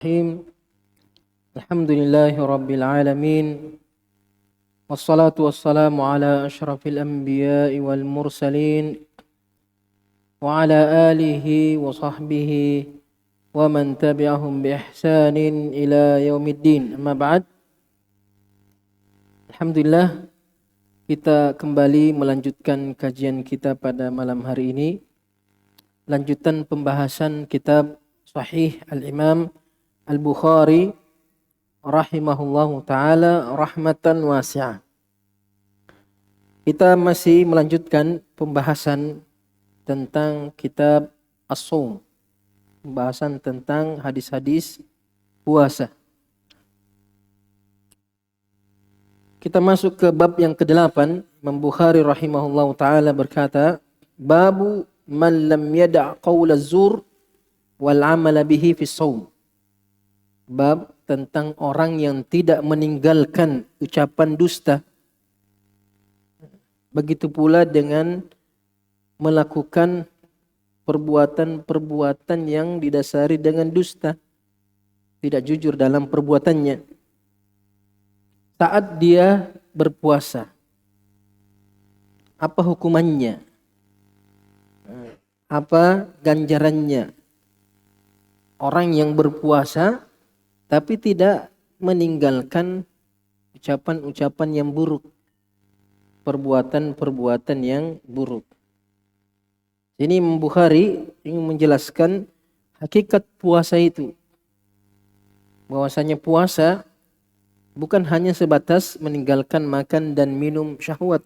Bismillahirrahmanirrahim. Alhamdulillahi rabbil alamin. Wassalatu wassalamu ala asyrafil anbiya'i wal mursalin wa ala alihi wa sahbihi wa man tabi'ahum bi ihsanin ila yaumiddin. Amma ba'd. Alhamdulillah, kita kembali melanjutkan kajian kita pada malam hari ini. Lanjutan pembahasan kitab Sahih Al-Imam Al-Bukhari rahimahullahu ta'ala rahmatan wasi'ah. Kita masih melanjutkan pembahasan tentang kitab As-Shaum. Pembahasan tentang hadis-hadis puasa. Kita masuk ke bab yang ke-8. Imam Bukhari rahimahullahu ta'ala berkata, Babu man lam yada' qawla zur wal amala bihi fi shaum. Bab tentang orang yang tidak meninggalkan ucapan dusta. Begitu pula dengan melakukan perbuatan-perbuatan yang didasari dengan dusta. Tidak jujur dalam perbuatannya. Saat dia berpuasa, apa hukumannya? Apa ganjarannya? Orang yang berpuasa tapi tidak meninggalkan ucapan-ucapan yang buruk, perbuatan-perbuatan yang buruk. Ini Imam Bukhari ingin menjelaskan hakikat puasa itu. Bahwasanya puasa bukan hanya sebatas meninggalkan makan dan minum syahwat.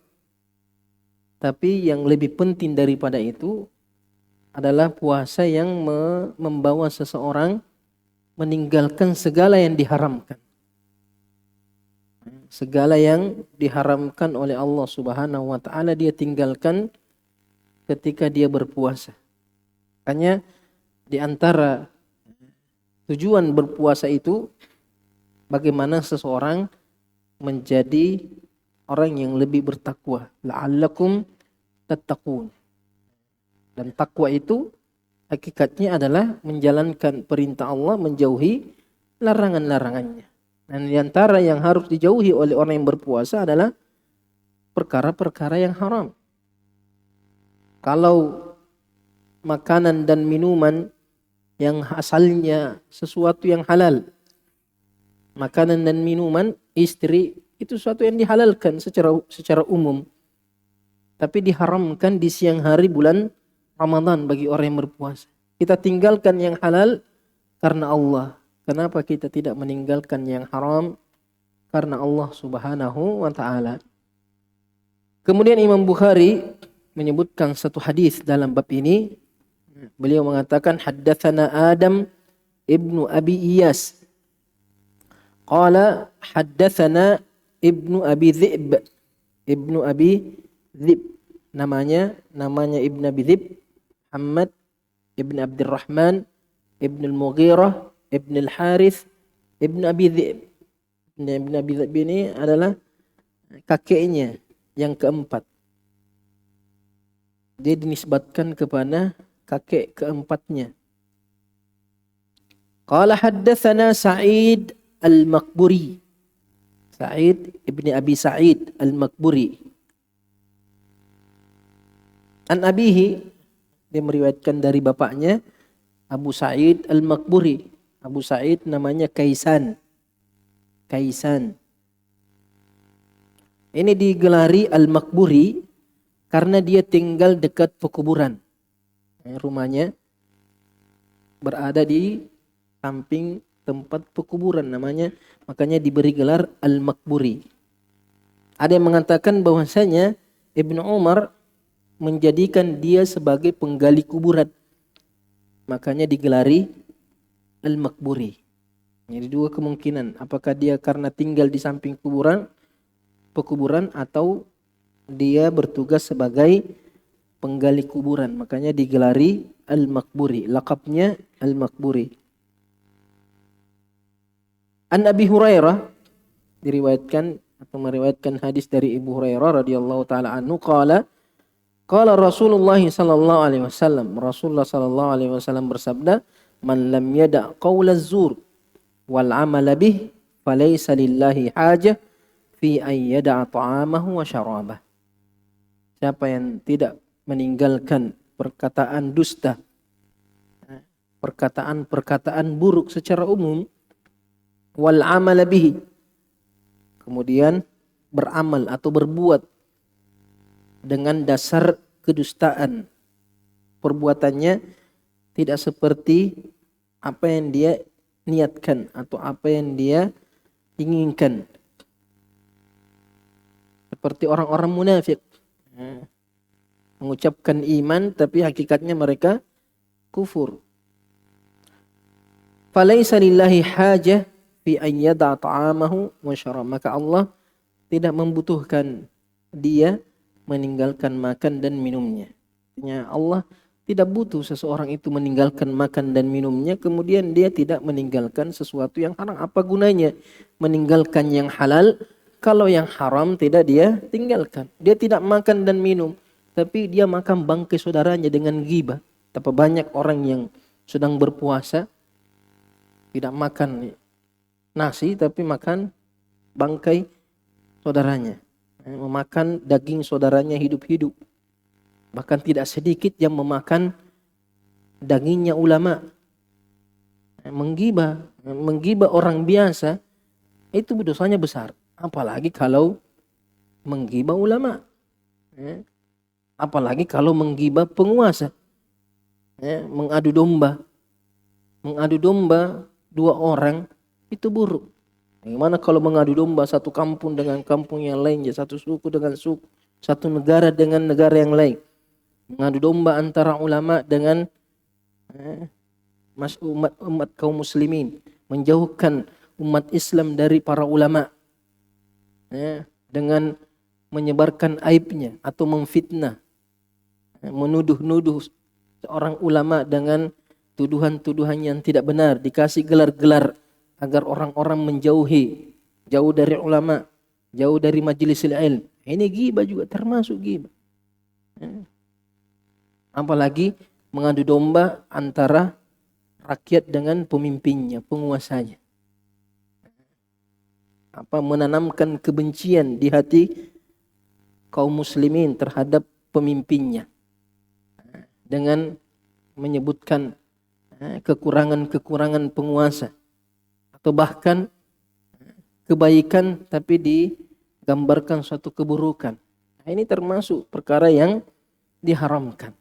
Tapi yang lebih penting daripada itu adalah puasa yang membawa seseorang meninggalkan segala yang diharamkan. Segala yang diharamkan oleh Allah Subhanahu wa ta'ala dia tinggalkan ketika dia berpuasa. Makanya di antara tujuan berpuasa itu bagaimana seseorang menjadi orang yang lebih bertakwa. La'allakum tattaqun. Dan takwa itu hakikatnya adalah menjalankan perintah Allah, menjauhi larangan-larangannya. Dan di antara yang harus dijauhi oleh orang yang berpuasa adalah perkara-perkara yang haram. Kalau makanan dan minuman yang asalnya sesuatu yang halal, makanan dan minuman istri itu sesuatu yang dihalalkan secara umum, tapi diharamkan di siang hari bulan Ramadan bagi orang yang berpuasa. Kita tinggalkan yang halal karena Allah. Kenapa kita tidak meninggalkan yang haram? Karena Allah Subhanahu wa ta'ala. Kemudian Imam Bukhari menyebutkan satu hadis dalam bab ini. Beliau mengatakan haddatsana Adam ibnu Abi Iyas. Qala haddatsana ibnu Abi Dhi'b. Ibnu Abi Dhi'b. Namanya Ibnu Abi Dhi'b. Muhammad ibn Abdurrahman ibn al-Mughirah ibn al-Harith ibn Abi Dhi'b. Ibn Abi Dhi'b ini adalah kakeknya yang keempat. Dia dinisbatkan kepada kakek keempatnya. Qala haddatsana Sa'id al-Maqburi. Sa'id ibn Abi Sa'id al-Maqburi. An abihi, dia meriwayatkan dari bapaknya Abu Sa'id al-Maqburi. Abu Sa'id namanya Kaisan. Ini digelari al-Maqburi karena dia tinggal dekat pekuburan. Rumahnya berada di samping tempat pekuburan makanya diberi gelar al-Maqburi. Ada yang mengatakan bahwasanya Ibnu Umar menjadikan dia sebagai penggali kuburan. Makanya digelari Al-Maqburi. Jadi dua kemungkinan. Apakah dia karena tinggal di samping pekuburan atau dia bertugas sebagai penggali kuburan. Makanya digelari Al-Maqburi. Laqabnya Al-Maqburi. An Abi Hurairah diriwayatkan atau meriwayatkan hadis dari Ibu Hurairah radhiyallahu taala anhu qala Qala Rasulullah sallallahu alaihi wasallam. Rasulullah sallallahu alaihi wasallam bersabda, "Man lam yada' qaulaz zur wal amala bih falaysa lillahi hajah fi an yada'a ta'amahu wa syarabah. Siapa yang tidak meninggalkan perkataan dusta, perkataan-perkataan buruk secara umum, wal amala bihi, kemudian beramal atau berbuat dengan dasar kedustaan, perbuatannya tidak seperti apa yang dia niatkan atau apa yang dia inginkan, seperti orang-orang munafik, mengucapkan iman tapi hakikatnya mereka kufur. Falaysa lillahi hajah fi an yada'a ta'amahu wa syarab. Maka Allah tidak membutuhkan dia meninggalkan makan dan minumnya. Artinya Allah tidak butuh seseorang itu meninggalkan makan dan minumnya, kemudian dia tidak meninggalkan sesuatu yang haram. Apa gunanya meninggalkan yang halal kalau yang haram tidak dia tinggalkan? Dia tidak makan dan minum, tapi dia makan bangkai saudaranya dengan ghibah. Betapa banyak orang yang sedang berpuasa tidak makan nasi tapi makan bangkai saudaranya, memakan daging saudaranya hidup-hidup. Bahkan tidak sedikit yang memakan dagingnya ulama. Menggibah orang biasa itu dosanya besar, apalagi kalau menggibah ulama, apalagi kalau menggibah penguasa. Mengadu domba dua orang itu buruk. Bagaimana kalau mengadu domba satu kampung dengan kampung yang lain, satu suku dengan suku, satu negara dengan negara yang lain. Mengadu domba antara ulama dengan umat kaum muslimin, menjauhkan umat Islam dari para ulama, dengan menyebarkan aibnya atau memfitnah, menuduh-nuduh seorang ulama dengan tuduhan-tuduhan yang tidak benar, dikasih gelar-gelar agar orang-orang menjauhi, jauh dari ulama, jauh dari majlisil ilm. Ini ghibah juga, termasuk ghibah. Apalagi mengadu domba antara rakyat dengan pemimpinnya, penguasanya. Menanamkan kebencian di hati kaum muslimin terhadap pemimpinnya dengan menyebutkan kekurangan-kekurangan penguasa, atau bahkan kebaikan tapi digambarkan suatu keburukan. Ini termasuk perkara yang diharamkan.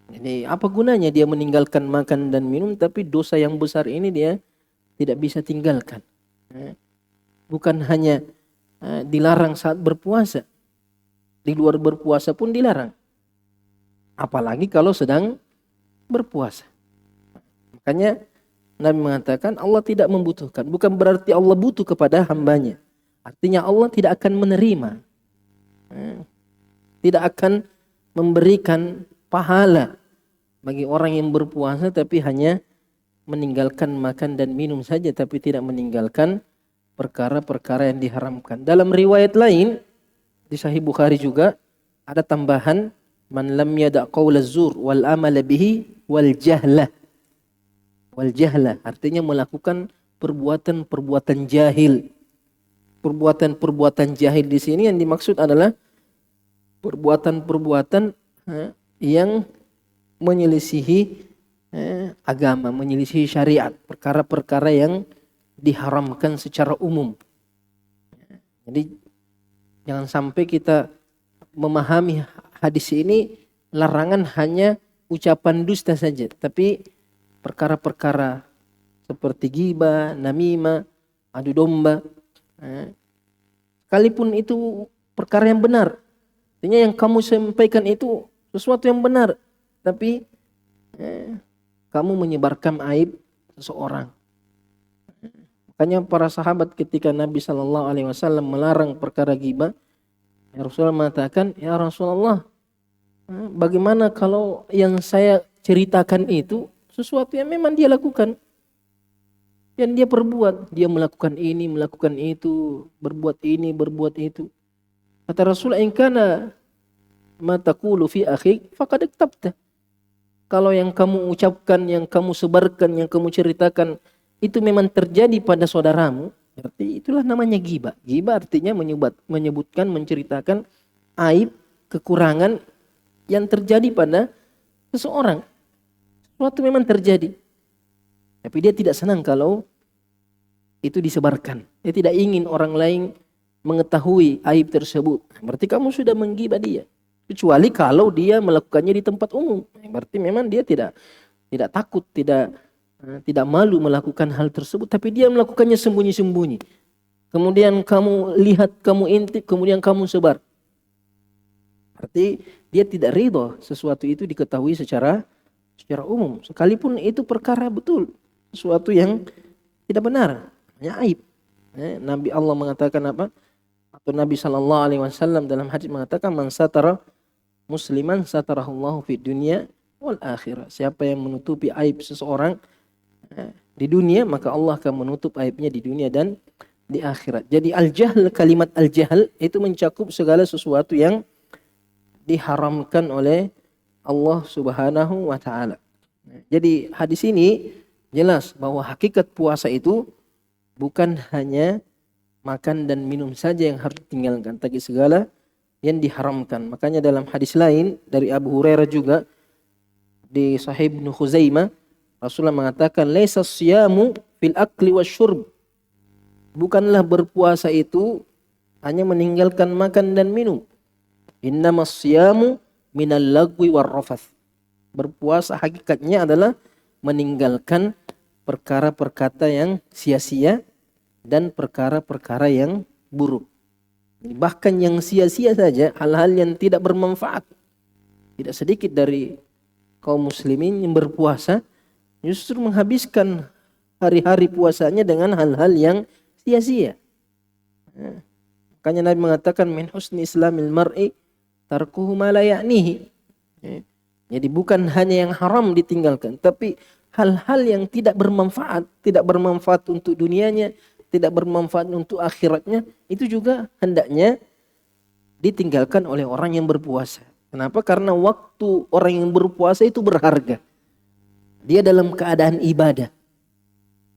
Jadi apa gunanya dia meninggalkan makan dan minum, tapi dosa yang besar ini dia tidak bisa tinggalkan. Bukan hanya dilarang saat berpuasa, di luar berpuasa pun dilarang, apalagi kalau sedang berpuasa. Makanya Nabi mengatakan Allah tidak membutuhkan. Bukan berarti Allah butuh kepada hambanya. Artinya Allah tidak akan menerima, tidak akan memberikan pahala bagi orang yang berpuasa tapi hanya meninggalkan makan dan minum saja, tapi tidak meninggalkan perkara-perkara yang diharamkan. Dalam riwayat lain di Sahih Bukhari juga ada tambahan, man lam yada' qaula zur wal amala bihi wal jahlah. Wal jahlah artinya melakukan perbuatan-perbuatan jahil. Perbuatan-perbuatan jahil di sini yang dimaksud adalah perbuatan-perbuatan yang menyelisihi agama, menyelisihi syariat, perkara-perkara yang diharamkan secara umum. Jadi jangan sampai kita memahami hadis ini larangan hanya ucapan dusta saja, tapi perkara-perkara seperti ghibah, namimah, adu domba, sekalipun itu perkara yang benar, artinya yang kamu sampaikan itu sesuatu yang benar, tapi kamu menyebarkan aib seseorang. Makanya para sahabat ketika Nabi SAW melarang perkara ghibah, Rasulullah mengatakan, ya Rasulullah, bagaimana kalau yang saya ceritakan itu sesuatu yang memang dia lakukan, yang dia perbuat, dia melakukan ini, melakukan itu, berbuat ini, berbuat itu. Kata Rasul, in kana ma taqulu fi akhik faqad iktabta. Kalau yang kamu ucapkan, yang kamu sebarkan, yang kamu ceritakan itu memang terjadi pada saudaramu, berarti itulah namanya ghibah. Ghibah artinya menyebutkan, menceritakan aib, kekurangan yang terjadi pada seseorang. Sesuatu memang terjadi, tapi dia tidak senang kalau itu disebarkan. Dia tidak ingin orang lain mengetahui aib tersebut. Berarti kamu sudah menggibah dia. Kecuali kalau dia melakukannya di tempat umum. Berarti memang dia tidak takut, tidak malu melakukan hal tersebut, tapi dia melakukannya sembunyi-sembunyi. Kemudian kamu lihat, kamu intip, kemudian kamu sebar. Berarti dia tidak ridho sesuatu itu diketahui secara umum. Sekalipun itu perkara betul, sesuatu yang tidak benar, hanya aib. Nabi Allah mengatakan apa? Atau Nabi SAW dalam hadis mengatakan, man satara musliman satarahullahu fid dunya wal akhirah. Siapa yang menutupi aib seseorang di dunia, maka Allah akan menutup aibnya di dunia dan di akhirat. Jadi al-jahl, kalimat al-jahl itu mencakup segala sesuatu yang diharamkan oleh Allah Subhanahu wa taala. Jadi hadis ini jelas bahwa hakikat puasa itu bukan hanya makan dan minum saja yang harus ditinggalkan, tapi segala yang diharamkan. Makanya dalam hadis lain dari Abu Hurairah juga di Sahih Ibnu Khuzaimah, Rasulullah mengatakan, laisa siyamu fil akli wasyurb. Bukanlah berpuasa itu hanya meninggalkan makan dan minum. Innamas siyamu minal lagwi warrafath. Berpuasa hakikatnya adalah meninggalkan perkara-perkara yang sia-sia dan perkara-perkara yang buruk. Bahkan yang sia-sia saja, hal-hal yang tidak bermanfaat. Tidak sedikit dari kaum muslimin yang berpuasa justru menghabiskan hari-hari puasanya dengan hal-hal yang sia-sia. Makanya Nabi mengatakan, min husni islamil mar'i tarkuhu ma la ya'nihi. Jadi bukan hanya yang haram ditinggalkan, tapi hal-hal yang tidak bermanfaat untuk dunianya, tidak bermanfaat untuk akhiratnya, itu juga hendaknya ditinggalkan oleh orang yang berpuasa. Kenapa? Karena waktu orang yang berpuasa itu berharga. Dia dalam keadaan ibadah.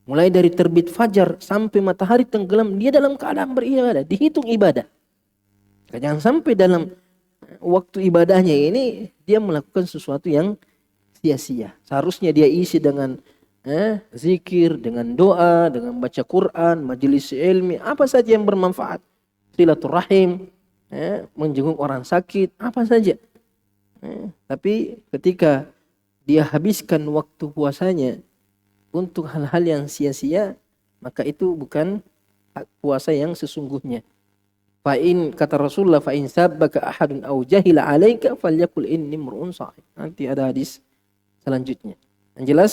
Mulai dari terbit fajar sampai matahari tenggelam, dia dalam keadaan beribadah, dihitung ibadah. Jangan sampai dalam waktu ibadahnya ini dia melakukan sesuatu yang sia-sia. Seharusnya dia isi dengan zikir, dengan doa, dengan baca Quran, majelis ilmi, apa saja yang bermanfaat. Silaturahim, menjenguk orang sakit, apa saja. Tapi ketika dia habiskan waktu puasanya untuk hal-hal yang sia-sia, maka itu bukan puasa yang sesungguhnya. Fa'in, kata Rasulullah, fa'in sabbaka ahadun au jahila alaika falyakul inni mur'un sha'im. Nanti ada hadis selanjutnya. Yang jelas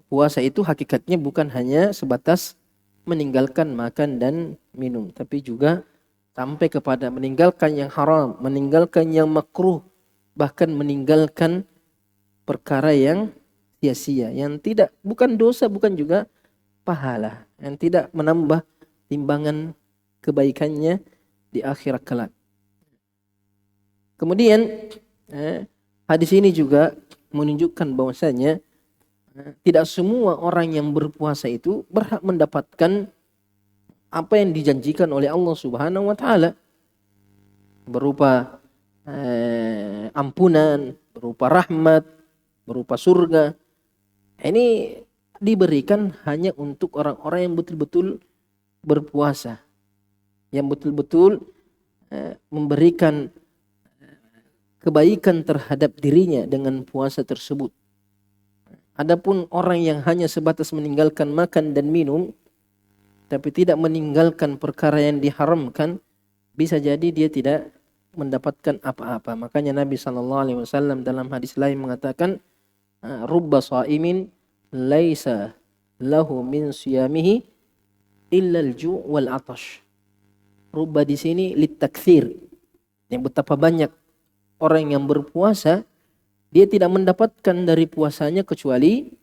puasa itu hakikatnya bukan hanya sebatas meninggalkan makan dan minum, tapi juga sampai kepada meninggalkan yang haram, meninggalkan yang makruh, bahkan meninggalkan perkara yang sia-sia, yang tidak, bukan dosa, bukan juga pahala, yang tidak menambah timbangan kebaikannya di akhirat kelak. Kemudian hadis ini juga menunjukkan bahwasanya tidak semua orang yang berpuasa itu berhak mendapatkan apa yang dijanjikan oleh Allah Subhanahu wa taala berupa ampunan, berupa rahmat, berupa surga. Ini diberikan hanya untuk orang-orang yang betul-betul berpuasa, yang betul-betul memberikan kebaikan terhadap dirinya dengan puasa tersebut. Adapun orang yang hanya sebatas meninggalkan makan dan minum, tapi tidak meninggalkan perkara yang diharamkan, bisa jadi dia tidak mendapatkan apa-apa. Makanya Nabi SAW dalam hadis lain mengatakan, rubba sha'imin laisa lahu min siyamihi illa al-ju' wal 'atash. Rubba di sini litakthir. Yang betapa banyak orang yang berpuasa, dia tidak mendapatkan dari puasanya kecuali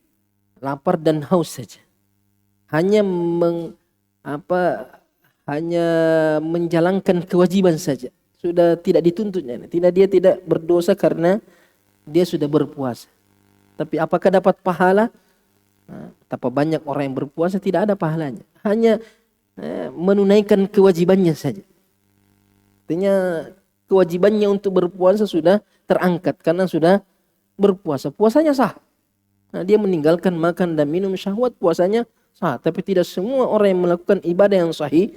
lapar dan haus saja. Hanya menjalankan kewajiban saja. Sudah tidak dituntutnya. Dia tidak berdosa karena dia sudah berpuasa. Tapi apakah dapat pahala? Betapa banyak orang yang berpuasa tidak ada pahalanya. Hanya menunaikan kewajibannya saja. Artinya kewajibannya untuk berpuasa sudah terangkat karena sudah berpuasa. Puasanya sah. Nah, dia meninggalkan makan dan minum syahwat, puasanya sah. Tapi tidak semua orang yang melakukan ibadah yang sahih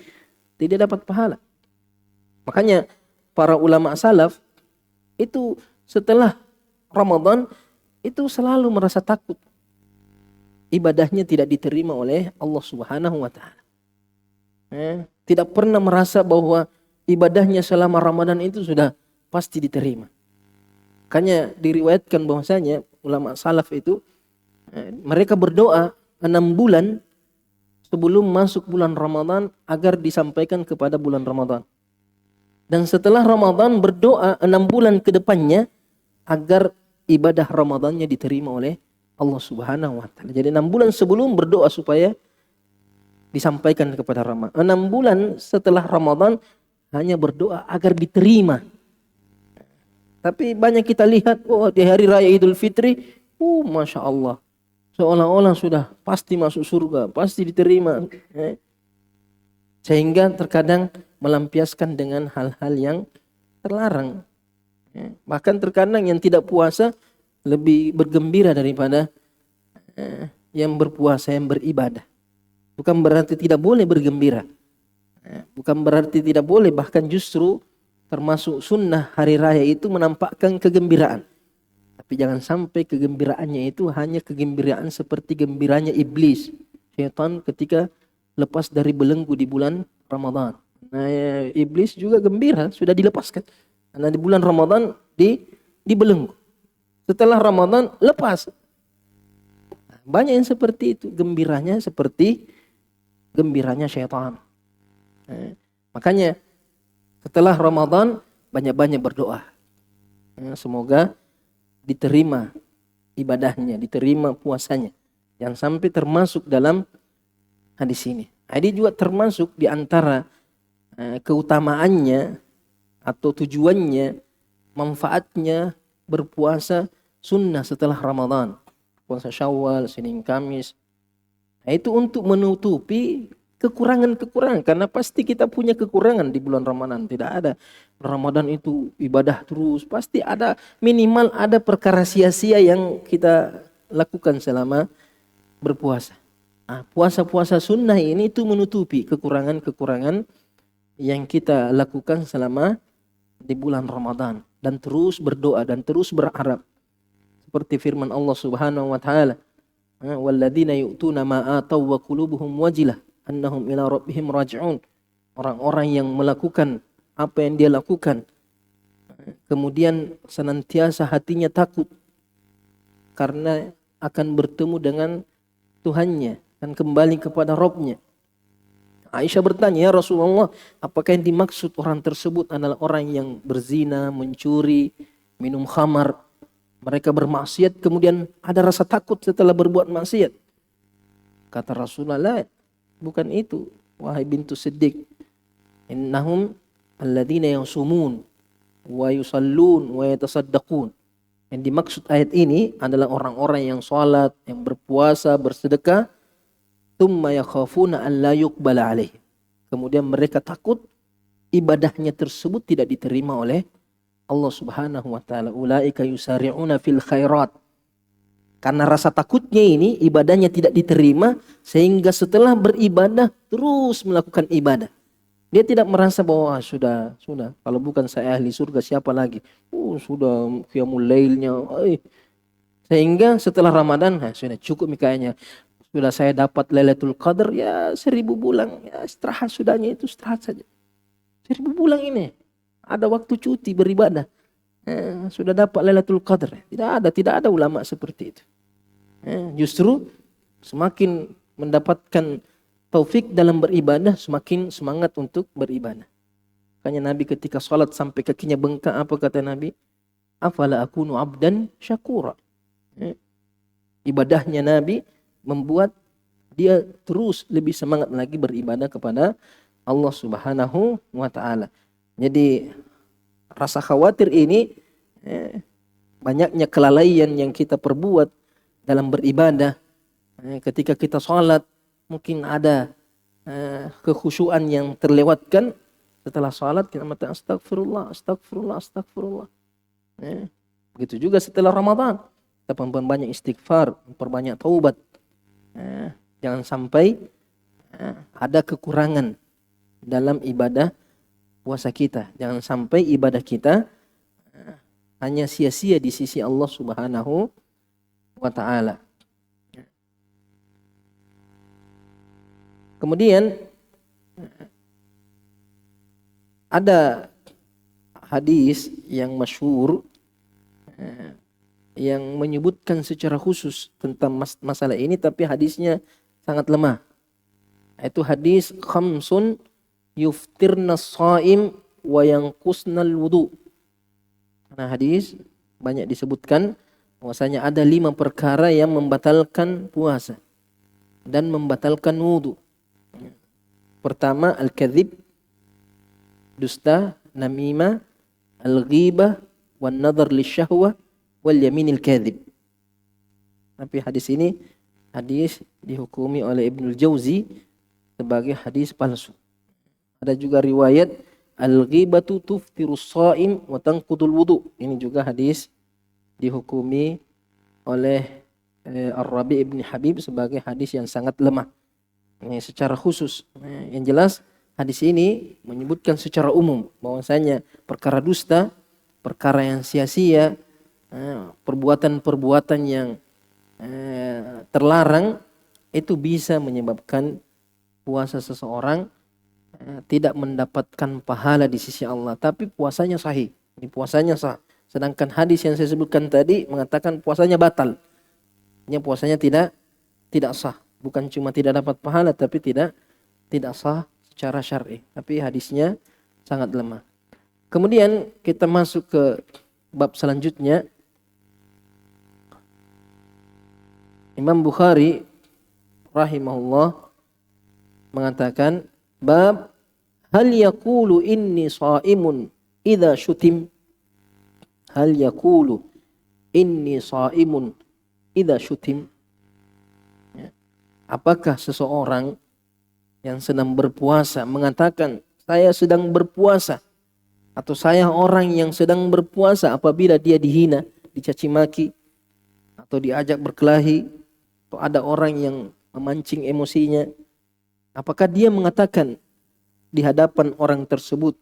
tidak dapat pahala. Makanya para ulama salaf itu setelah Ramadan itu selalu merasa takut ibadahnya tidak diterima oleh Allah Subhanahu wa taala. Tidak pernah merasa bahwa ibadahnya selama Ramadan itu sudah pasti diterima. Makanya diriwayatkan bahwasanya ulama salaf itu mereka berdoa 6 bulan sebelum masuk bulan Ramadan agar disampaikan kepada bulan Ramadan. Dan setelah Ramadan berdoa 6 bulan ke depannya agar ibadah Ramadannya diterima oleh Allah Subhanahu wa taala. Jadi 6 bulan sebelum berdoa supaya disampaikan kepada Ramadan. 6 bulan setelah Ramadan hanya berdoa agar diterima. Tapi banyak kita lihat, di hari raya Idul Fitri, Masya Allah. Seolah-olah sudah pasti masuk surga, pasti diterima. Sehingga terkadang melampiaskan dengan hal-hal yang terlarang. Bahkan terkadang yang tidak puasa lebih bergembira daripada yang berpuasa, yang beribadah. Bukan berarti tidak boleh bergembira. Bukan berarti tidak boleh, bahkan justru termasuk sunnah hari raya itu menampakkan kegembiraan. Tapi jangan sampai kegembiraannya itu hanya kegembiraan seperti gembiranya iblis, syaitan ketika lepas dari belenggu di bulan Ramadan. Nah, iblis juga gembira sudah dilepaskan. Karena di bulan Ramadan dibelenggu. Setelah Ramadan lepas. Banyak yang seperti itu, gembiranya seperti gembiranya syaitan. Makanya setelah Ramadan banyak-banyak berdoa. Semoga diterima ibadahnya, diterima puasanya. Yang sampai termasuk dalam hadis ini. Hadis juga termasuk di antara keutamaannya atau tujuannya, manfaatnya berpuasa sunnah setelah Ramadan. Puasa Syawal, Senin, Kamis. Nah, itu untuk menutupi kekurangan-kekurangan. Karena pasti kita punya kekurangan di bulan Ramadan. Tidak ada. Ramadan itu ibadah terus. Pasti ada, minimal ada perkara sia-sia yang kita lakukan selama berpuasa. Nah, puasa-puasa sunnah ini itu menutupi kekurangan-kekurangan yang kita lakukan selama di bulan Ramadan. Dan terus berdoa dan terus berharap. Seperti firman Allah Subhanahu wa taala, "Walladzina yu'tuna ma ataw wa qulubuhum wajilah annahum ila rabbihim raji'un." Orang-orang yang melakukan apa yang dia lakukan, kemudian senantiasa hatinya takut karena akan bertemu dengan Tuhannya dan kembali kepada Rabb-Nya. Aisyah bertanya, "Ya Rasulullah, apakah yang dimaksud orang tersebut adalah orang yang berzina, mencuri, minum khamar, mereka bermaksiat, kemudian ada rasa takut setelah berbuat maksiat?" Kata Rasulullah, bukan itu, wahai bintu Siddiq. Innahum alladzina yasumun wa yusallun wa yatasaddaqun. Yang dimaksud ayat ini adalah orang-orang yang salat, yang berpuasa, bersedekah, tsumma yakhafuna an la yuqbala alaih. Kemudian mereka takut ibadahnya tersebut tidak diterima oleh Allah Subhanahu wa taala. Ulaika yusari'una fil khairat. Karena rasa takutnya ini ibadahnya tidak diterima, sehingga setelah beribadah terus melakukan ibadah. Dia tidak merasa bahwa sudah kalau bukan saya ahli surga siapa lagi? Sudah qiyamul lailnya. Sehingga setelah Ramadan sudah cukup kayaknya. Sudah saya dapat Lailatul Qadar, ya 1000 bulan, ya istirahat sudahnya itu istirahat saja. 1000 bulan ini ada waktu cuti beribadah. Sudah dapat Lailatul Qadar. Tidak ada ulama seperti itu. Justru semakin mendapatkan taufik dalam beribadah, semakin semangat untuk beribadah. Makanya Nabi ketika salat sampai kakinya bengkak, apa kata Nabi? Afala akunu abdan syakura. Ibadahnya Nabi membuat dia terus lebih semangat lagi beribadah kepada Allah Subhanahu wa taala. Jadi rasa khawatir ini banyaknya kelalaian yang kita perbuat dalam beribadah, Ketika kita sholat mungkin ada kekhusyuan yang terlewatkan. Setelah sholat kita mengatakan astagfirullah, astagfirullah, astagfirullah. Begitu juga setelah Ramadan. Kita memperbanyak istighfar, memperbanyak taubat. Jangan sampai ada kekurangan dalam ibadah puasa kita. Jangan sampai ibadah kita hanya sia-sia di sisi Allah Subhanahu wa ta'ala. Kemudian ada hadis yang masyhur yang menyebutkan secara khusus tentang masalah ini, tapi hadisnya sangat lemah. Itu hadis khamsun yuftirna shaim wa yanqusnal wudu. Nah, hadis banyak disebutkan bahwasanya ada 5 perkara yang membatalkan puasa dan membatalkan wudu. Pertama, al-kadzib, dusta, namimah, al-ghibah, wan nadhar lisyahwah, wal yaminil kadzib. Tapi hadis ini dihukumi oleh Ibnul Jauzi sebagai hadis palsu. Ada juga riwayat al-ghibatu tuftirus shaim wa tanqudul wudu. Ini juga hadis dihukumi oleh Ar-Rabi' ibn Habib sebagai hadis yang sangat lemah. Ini secara khusus. Yang jelas hadis ini menyebutkan secara umum bahwasanya perkara dusta, perkara yang sia-sia, perbuatan-perbuatan yang terlarang itu bisa menyebabkan puasa seseorang tidak mendapatkan pahala di sisi Allah, tapi puasanya sahih. Ini puasanya sah. Sedangkan hadis yang saya sebutkan tadi mengatakan puasanya batal. Ini puasanya tidak sah. Bukan cuma tidak dapat pahala, tapi tidak sah secara syar'i. Tapi hadisnya sangat lemah. Kemudian kita masuk ke bab selanjutnya. Imam Bukhari rahimahullah mengatakan bab hal yaqulu inni shaimun idza syutim. Hal yaqulu inni shaimun idza syutim. Apakah seseorang yang sedang berpuasa mengatakan saya sedang berpuasa, atau saya orang yang sedang berpuasa apabila dia dihina, dicaci maki, atau diajak berkelahi, atau ada orang yang memancing emosinya, apakah dia mengatakan di hadapan orang tersebut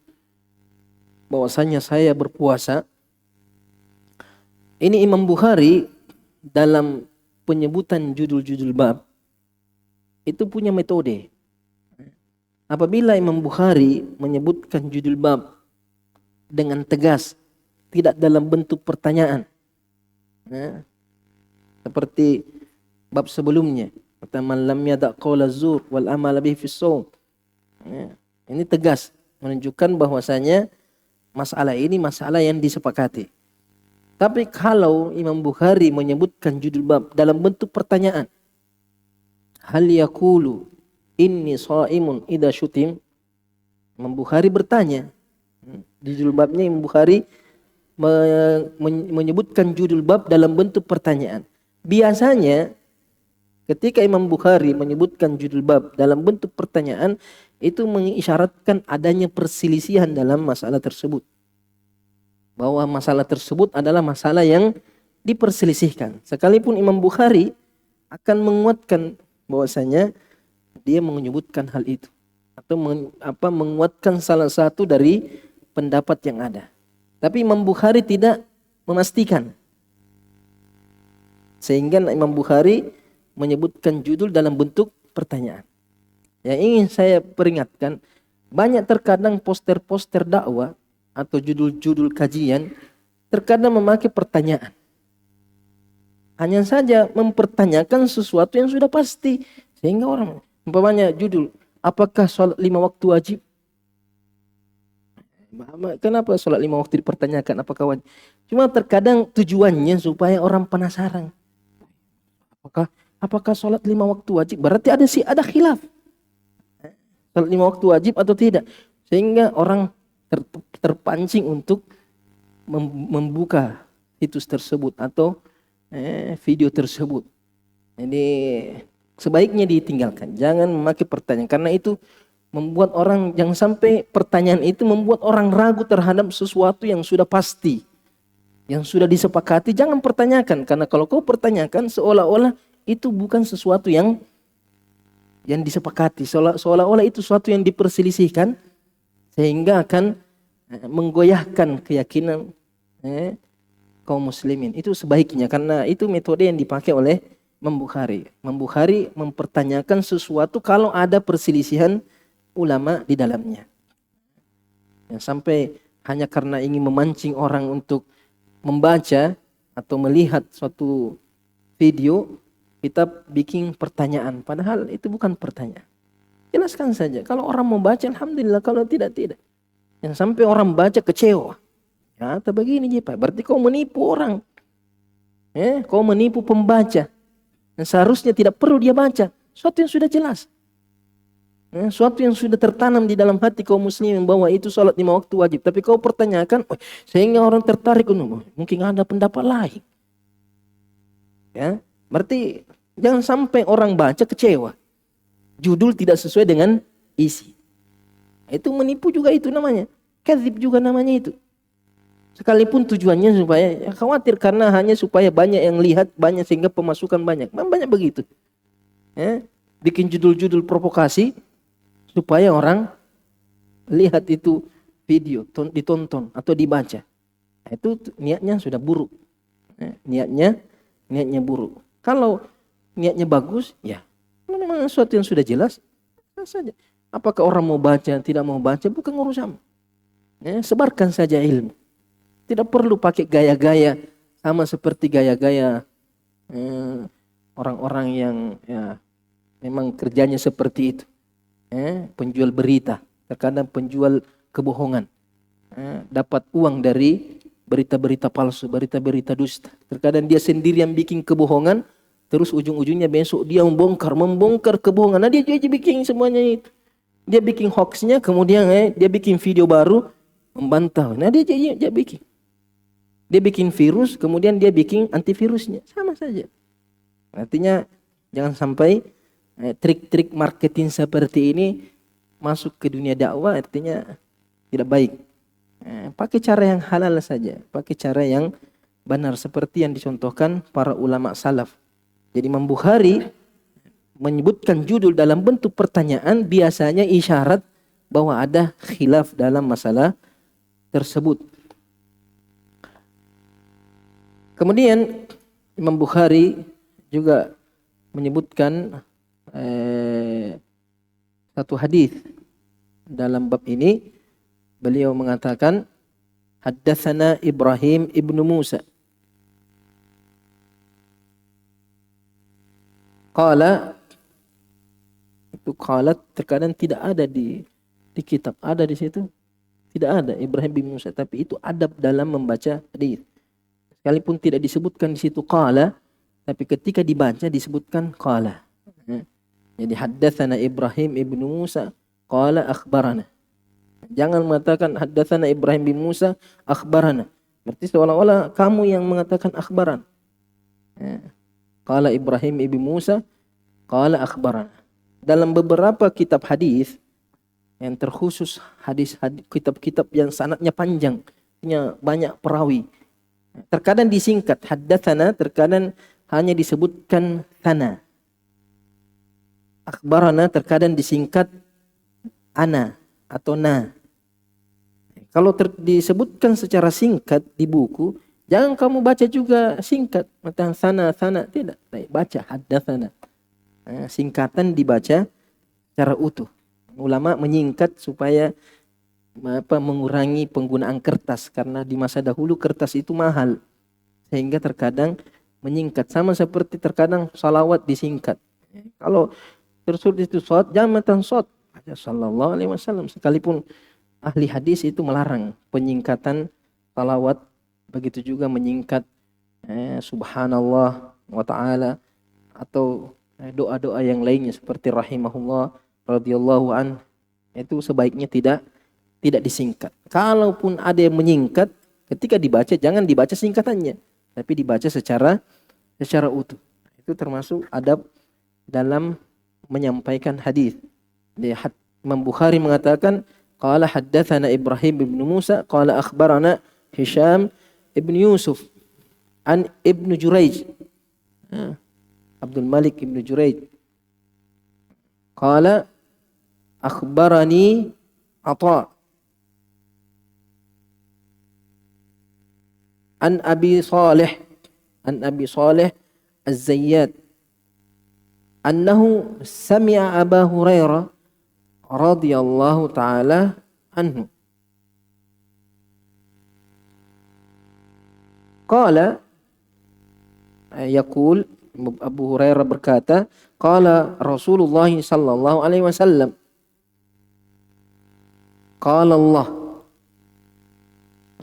bahwasanya saya berpuasa? Ini Imam Bukhari dalam penyebutan judul-judul bab itu punya metode. Apabila Imam Bukhari menyebutkan judul bab dengan tegas, tidak dalam bentuk pertanyaan, seperti bab sebelumnya, man lam yada' qaula zur wal amal bihi fi shaum. Ini tegas menunjukkan bahwasanya masalah ini masalah yang disepakati. Tapi kalau Imam Bukhari menyebutkan judul bab dalam bentuk pertanyaan, hal yaqulu inni shaimun idza syutim, Imam Bukhari bertanya. Di judul babnya Imam Bukhari menyebutkan judul bab dalam bentuk pertanyaan. Biasanya ketika Imam Bukhari menyebutkan judul bab dalam bentuk pertanyaan, itu mengisyaratkan adanya perselisihan dalam masalah tersebut. Bahwa masalah tersebut adalah masalah yang diperselisihkan. Sekalipun Imam Bukhari akan menguatkan bahwasanya dia menyebutkan hal itu, atau menguatkan salah satu dari pendapat yang ada. Tapi Imam Bukhari tidak memastikan. Sehingga Imam Bukhari menyebutkan judul dalam bentuk pertanyaan. Yang ingin saya peringatkan, banyak terkadang poster-poster dakwah atau judul-judul kajian terkadang memakai pertanyaan. Hanya saja mempertanyakan sesuatu yang sudah pasti. Sehingga orang, umpamanya judul, apakah sholat 5 waktu wajib? Kenapa sholat 5 waktu dipertanyakan apakah wajib? Cuma terkadang tujuannya supaya orang penasaran. Apakah sholat 5 waktu wajib? Berarti ada khilaf. Sholat 5 waktu wajib atau tidak? Sehingga orang terpancing untuk membuka situs tersebut atau video tersebut. Jadi sebaiknya ditinggalkan. Jangan memakai pertanyaan karena itu membuat orang, jangan sampai pertanyaan itu membuat orang ragu terhadap sesuatu yang sudah pasti, yang sudah disepakati. Jangan pertanyakan karena kalau kau pertanyakan seolah-olah itu bukan sesuatu yang disepakati, seolah-olah itu sesuatu yang diperselisihkan sehingga akan menggoyahkan keyakinan kaum muslimin. Itu sebaiknya karena itu metode yang dipakai oleh Imam Bukhari. Imam Bukhari mempertanyakan sesuatu kalau ada perselisihan ulama di dalamnya. Yang sampai hanya karena ingin memancing orang untuk membaca atau melihat suatu video, kita bikin pertanyaan. Padahal itu bukan pertanyaan. Jelaskan saja. Kalau orang mau baca, alhamdulillah. Kalau tidak, tidak. Yang sampai orang baca kecewa. Ya, atau begini, Pak. Berarti kau menipu orang. Kau menipu pembaca. Dan seharusnya tidak perlu dia baca. Suatu yang sudah jelas. Suatu yang sudah tertanam di dalam hati kaum muslimin bahwa itu sholat 5 waktu wajib. Tapi kau pertanyakan, sehingga orang tertarik. Mungkin ada pendapat lain. Ya, berarti jangan sampai orang baca kecewa. Judul tidak sesuai dengan isi. Itu menipu juga itu namanya. Kadzib juga namanya itu. Sekalipun tujuannya supaya khawatir karena hanya supaya banyak yang lihat, banyak sehingga pemasukan banyak. Banyak begitu. Bikin judul-judul provokasi supaya orang lihat itu video, ditonton atau dibaca. Itu niatnya sudah buruk. Niatnya buruk. Kalau niatnya bagus, ya memang sesuatu yang sudah jelas saja. Apakah orang mau baca, tidak mau baca, bukan urusan. Sebarkan saja ilmu. Tidak perlu pakai gaya-gaya sama seperti gaya-gaya orang-orang yang memang kerjanya seperti itu. Penjual berita, terkadang penjual kebohongan. Dapat uang dari berita-berita palsu, berita-berita dusta. Terkadang dia sendiri yang bikin kebohongan, terus ujung-ujungnya besok dia membongkar kebohongan. Nah dia bikin semuanya itu. Dia bikin hoaxnya, kemudian dia bikin video baru membantah. Nah dia bikin. Dia bikin virus, kemudian dia bikin antivirusnya. Sama saja. Artinya jangan sampai trik-trik marketing seperti ini masuk ke dunia dakwah, artinya tidak baik. Pakai cara yang halal saja. Pakai cara yang benar seperti yang dicontohkan para ulama salaf. Jadi Imam Bukhari menyebutkan judul dalam bentuk pertanyaan biasanya isyarat bahwa ada khilaf dalam masalah tersebut. Kemudian Imam Bukhari juga menyebutkan satu hadis dalam bab ini. Beliau mengatakan, haddatsana Ibrahim ibnu Musa. Qala, itu qala terkadang tidak ada di kitab, ada di situ tidak ada Ibrahim bin Musa, tapi itu adab dalam membaca hadis. Sekalipun tidak disebutkan di situ qala, tapi ketika dibaca disebutkan qala. Jadi haddatsana Ibrahim ibnu Musa qala akhbarana. Jangan mengatakan haddatsana Ibrahim bin Musa akhbarana. Berarti seolah-olah kamu yang mengatakan akhbaran. Qala Ibrahim ibnu Musa qala akhbarana. Dalam beberapa kitab hadis yang terkhusus kitab-kitab yang sanadnya panjang, punya banyak perawi. Terkadang disingkat haddatsana, terkadang hanya disebutkan sana. Akhbarana terkadang disingkat ana atau na. Kalau disebutkan secara singkat di buku, jangan kamu baca juga singkat. Macam sana, tidak. Baca haddatsana. Singkatan dibaca secara utuh. Ulama menyingkat supaya mengurangi penggunaan kertas, karena di masa dahulu kertas itu mahal sehingga terkadang menyingkat. Sama seperti terkadang salawat disingkat. Kalau tersulit itu shot, jangan matan shot aja sallallahu alaihi wasallam. Sekalipun ahli hadis itu melarang penyingkatan salawat, begitu juga menyingkat subhanallah wa ta'ala atau doa-doa yang lainnya seperti rahimahullah radhiyallahu an, itu sebaiknya tidak disingkat. Kalaupun ada yang menyingkat, ketika dibaca jangan dibaca singkatannya, tapi dibaca secara utuh. itu termasuk adab dalam menyampaikan hadis. Imam Bukhari mengatakan qala haddatsana Ibrahim bin Musa qala akhbarana Hisham ibn Yusuf an Ibnu Jurayj. Abdul Malik ibn Jurayj qala akhbarani Atha an Abi Salih Az-Zayyad annahu sami'a Aba Hurairah radhiyallahu taala anhu qala yaqul Abu Hurairah berkata qala Rasulullah sallallahu alaihi wasallam qala Allah,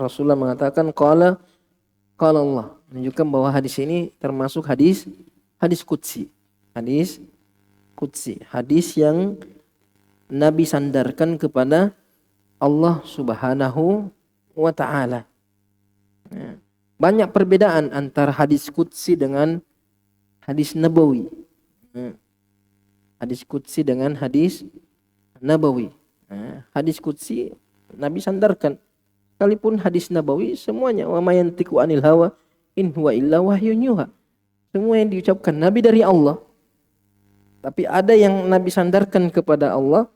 Rasulullah mengatakan qala Allah, menunjukkan bahwa hadis ini termasuk hadis qudsi. Hadis yang Nabi sandarkan kepada Allah Subhanahu wa taala. Banyak perbedaan antara hadis qudsi dengan hadis nabawi. Hadis qudsi dengan hadis nabawi. Hadis qudsi Nabi sandarkan. Sekalipun hadis nabawi semuanya wa may yantiqu anil hawa in huwa illa wahyun yuha. Semua yang diucapkan Nabi dari Allah. Tapi ada yang Nabi sandarkan kepada Allah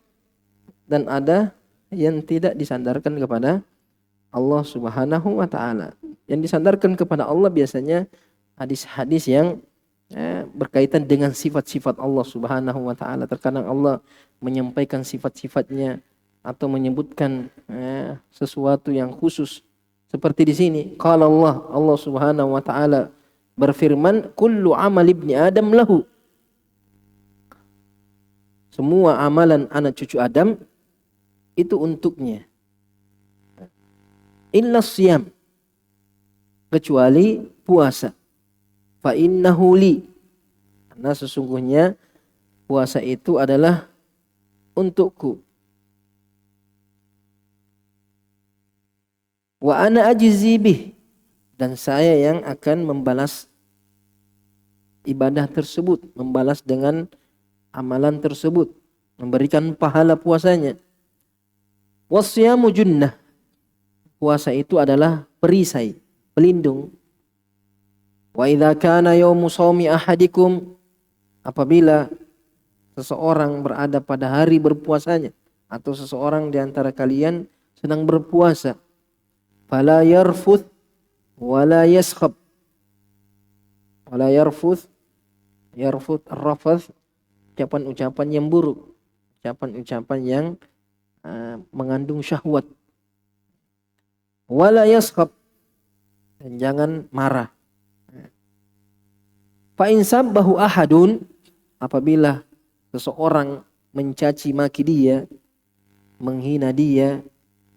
dan ada yang tidak disandarkan kepada Allah Subhanahu wa taala. Yang disandarkan kepada Allah biasanya hadis-hadis yang berkaitan dengan sifat-sifat Allah Subhanahu wa taala. Terkadang Allah menyampaikan sifat-sifatnya atau menyebutkan sesuatu yang khusus. Seperti di sini, qala Allah Subhanahu wa taala berfirman, kullu amal ibni Adam lahu. Semua amalan anak cucu Adam itu untuknya. Illa siyam, kecuali puasa. Fa innahu li, karena sesungguhnya puasa itu adalah untukku. Wa ana ajzi bih, dan saya yang akan membalas ibadah tersebut, membalas dengan amalan tersebut, memberikan pahala puasanya. Wasyamu junnah, puasa itu adalah perisai, pelindung. Wa idza kana yaumu shaumi ahadikum, apabila seseorang berada pada hari berpuasanya atau seseorang di antara kalian sedang berpuasa, fala yarfuth wala yaskhab. Wala yarfuth ar-rafath, ucapan-ucapan yang buruk, ucapan-ucapan yang mengandung syahwat. Wala yaskhab, dan jangan marah. Fa in sabbahu ahadun, apabila seseorang mencaci maki dia, menghina dia,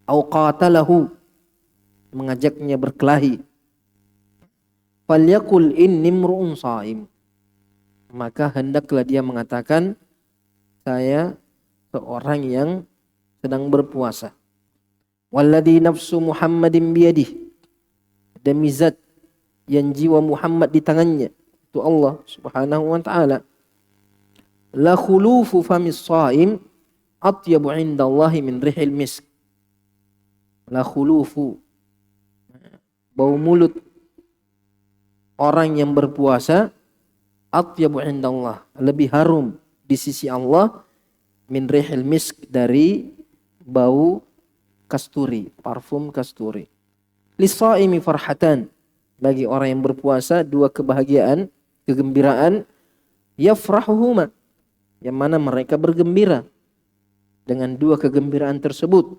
au qatalahu, mengajaknya berkelahi, falyaqul inni imru'un shaim, maka hendaklah dia mengatakan, saya seorang yang sedang berpuasa. Walladzi nafsu Muhammadin biyadihi, demi zat yang jiwa Muhammad di tangannya, itu Allah Subhanahu wa taala, la khulufu famis shaim atyabu indallahi min rihil misk. La khulufu, bau mulut orang yang berpuasa, atyabu indallah, lebih harum di sisi Allah, min rihil misk, dari bau kasturi, parfum kasturi. Lis-shaimi farhatan, bagi orang yang berpuasa dua kebahagiaan, kegembiraan, yafrahuhuma, yang mana mereka bergembira dengan dua kegembiraan tersebut.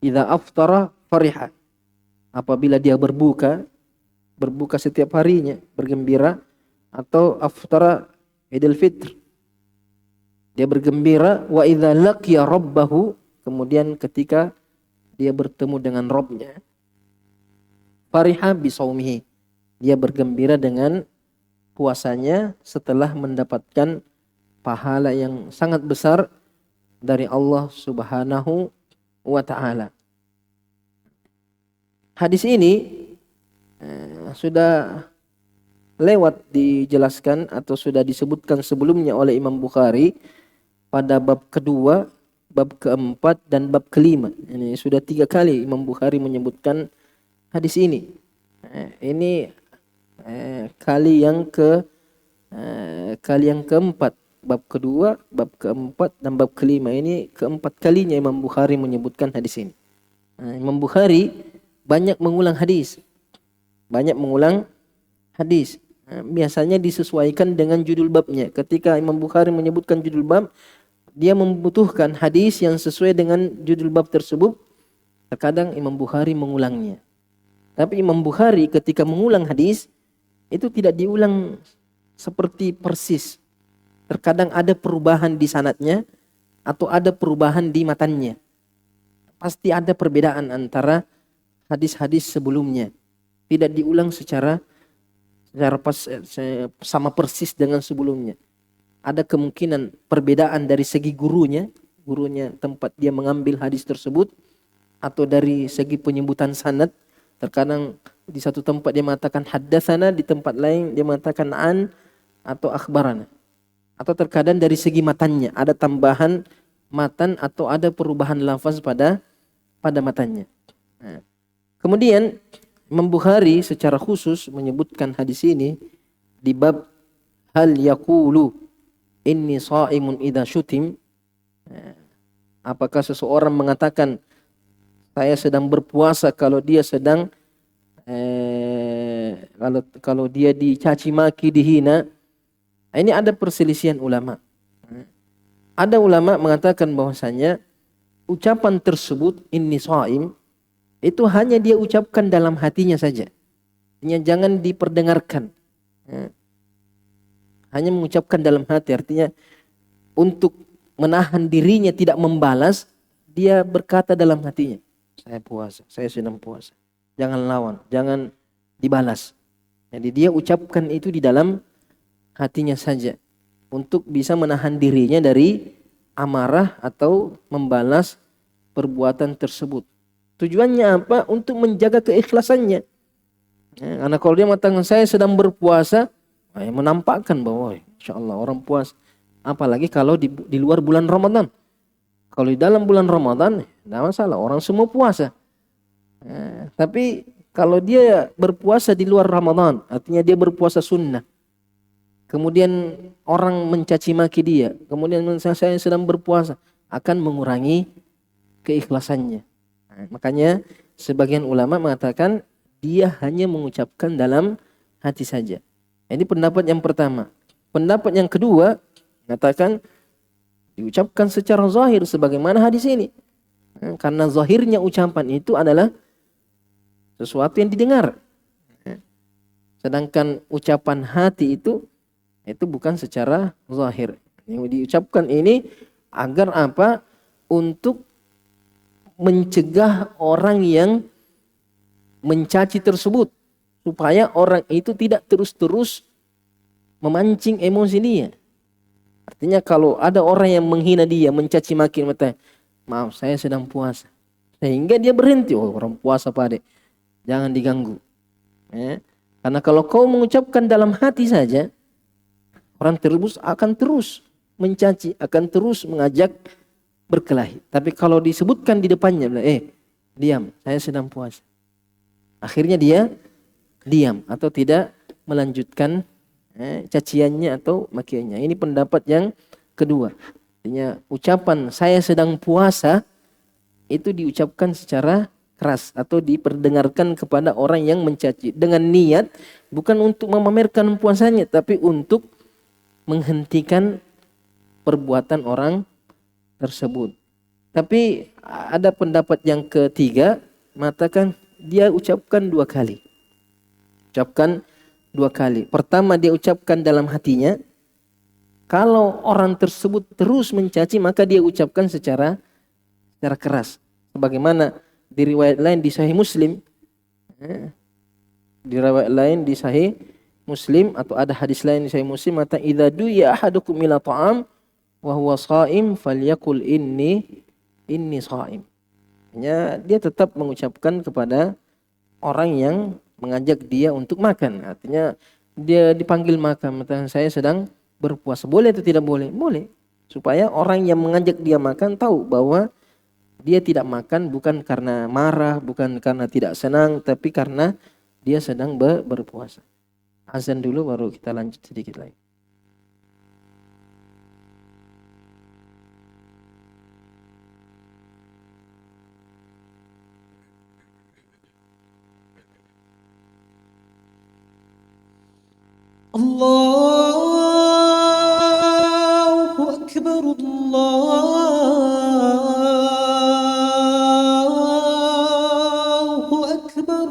Idza aftara fariha, apabila dia berbuka setiap harinya bergembira, atau aftara Idul Fitr, dia bergembira. Wa idza laqiya rabbahu, kemudian ketika dia bertemu dengan Rabbnya, fariha bisaumihi, dia bergembira dengan puasanya setelah mendapatkan pahala yang sangat besar dari Allah Subhanahu wa taala. Hadis ini sudah lewat dijelaskan atau sudah disebutkan sebelumnya oleh Imam Bukhari pada bab kedua, bab keempat, dan bab kelima. Ini sudah 3 kali Imam Bukhari menyebutkan hadis ini. Ini kali yang keempat, bab kedua, bab keempat, dan bab kelima. Ini keempat kalinya Imam Bukhari menyebutkan hadis ini. Imam Bukhari banyak mengulang hadis. Biasanya disesuaikan dengan judul babnya. Ketika Imam Bukhari menyebutkan judul bab, dia membutuhkan hadis yang sesuai dengan judul bab tersebut. Terkadang Imam Bukhari mengulangnya. Tapi Imam Bukhari ketika mengulang hadis, itu tidak diulang seperti persis. Terkadang ada perubahan di sanadnya atau ada perubahan di matannya. Pasti ada perbedaan antara hadis-hadis sebelumnya. Tidak diulang secara sama persis dengan sebelumnya. Ada kemungkinan perbedaan dari segi gurunya tempat dia mengambil hadis tersebut, atau dari segi penyebutan sanad. Terkadang di satu tempat dia mengatakan haddatsana, di tempat lain dia mengatakan an atau akhbarana. Atau terkadang dari segi matannya ada tambahan matan atau ada perubahan lafaz pada matannya. Kemudian Imam Bukhari secara khusus menyebutkan hadis ini di bab hal yaqulu inni shaimun idza syutim. Apakah seseorang mengatakan saya sedang berpuasa kalau dia sedang kalau dia dicaci maki, dihina. Ini ada perselisihan ulama. Ada ulama mengatakan bahwasanya ucapan tersebut inni shaim itu hanya dia ucapkan dalam hatinya saja. Jangan diperdengarkan. Hanya mengucapkan dalam hati, artinya untuk menahan dirinya tidak membalas, dia berkata dalam hatinya, saya puasa, saya sedang puasa. Jangan lawan, jangan dibalas. Jadi dia ucapkan itu di dalam hatinya saja untuk bisa menahan dirinya dari amarah atau membalas perbuatan tersebut. Tujuannya apa? Untuk menjaga keikhlasannya. Karena kalau dia mengatakan saya sedang berpuasa, menampakkan bahwa insyaallah orang puasa. Apalagi kalau di luar bulan Ramadan. Kalau di dalam bulan Ramadan, tidak masalah, orang semua puasa. Tapi kalau dia berpuasa di luar Ramadan, artinya dia berpuasa sunnah. Kemudian orang mencaci maki dia, kemudian saya sedang berpuasa, akan mengurangi keikhlasannya. Makanya sebagian ulama mengatakan dia hanya mengucapkan dalam hati saja. Ini pendapat yang pertama. Pendapat yang kedua mengatakan diucapkan secara zahir sebagaimana hadis ini. Karena zahirnya ucapan itu adalah sesuatu yang didengar. Sedangkan ucapan hati itu bukan secara zahir. Yang diucapkan ini agar apa? Untuk mencegah orang yang mencaci tersebut, supaya orang itu tidak terus-terus memancing emosi dia. Artinya kalau ada orang yang menghina dia, mencaci maki, maaf saya sedang puasa, sehingga dia berhenti, orang puasa Pak Dek, jangan diganggu. Karena kalau kau mengucapkan dalam hati saja, orang terus akan terus mencaci, akan terus mengajak berkelahi. Tapi kalau disebutkan di depannya, diam, saya sedang puasa. Akhirnya dia diam atau tidak melanjutkan caciannya atau makiannya. Ini pendapat yang kedua. Artinya ucapan saya sedang puasa itu diucapkan secara keras atau diperdengarkan kepada orang yang mencaci dengan niat bukan untuk memamerkan puasanya, tapi untuk menghentikan perbuatan orang tersebut. Tapi ada pendapat yang ketiga mengatakan dia ucapkan 2 kali. Ucapkan 2 kali. Pertama dia ucapkan dalam hatinya. Kalau orang tersebut terus mencaci, maka dia ucapkan secara keras. Sebagaimana di riwayat lain di Sahih Muslim. Di riwayat lain di Sahih Muslim atau ada hadis lain di Sahih Muslim, mata idza duya ahadukum ila ta'am wa huwa shaim falyakul inni shaim. Dia tetap mengucapkan kepada orang yang mengajak dia untuk makan. Artinya dia dipanggil makan, mengatakan saya sedang berpuasa. Boleh atau tidak boleh? Boleh. Supaya orang yang mengajak dia makan tahu bahwa dia tidak makan bukan karena marah, bukan karena tidak senang, tapi karena dia sedang berpuasa. Azan dulu baru kita lanjut sedikit lagi. Allahu Akbar, Allahu Akbar,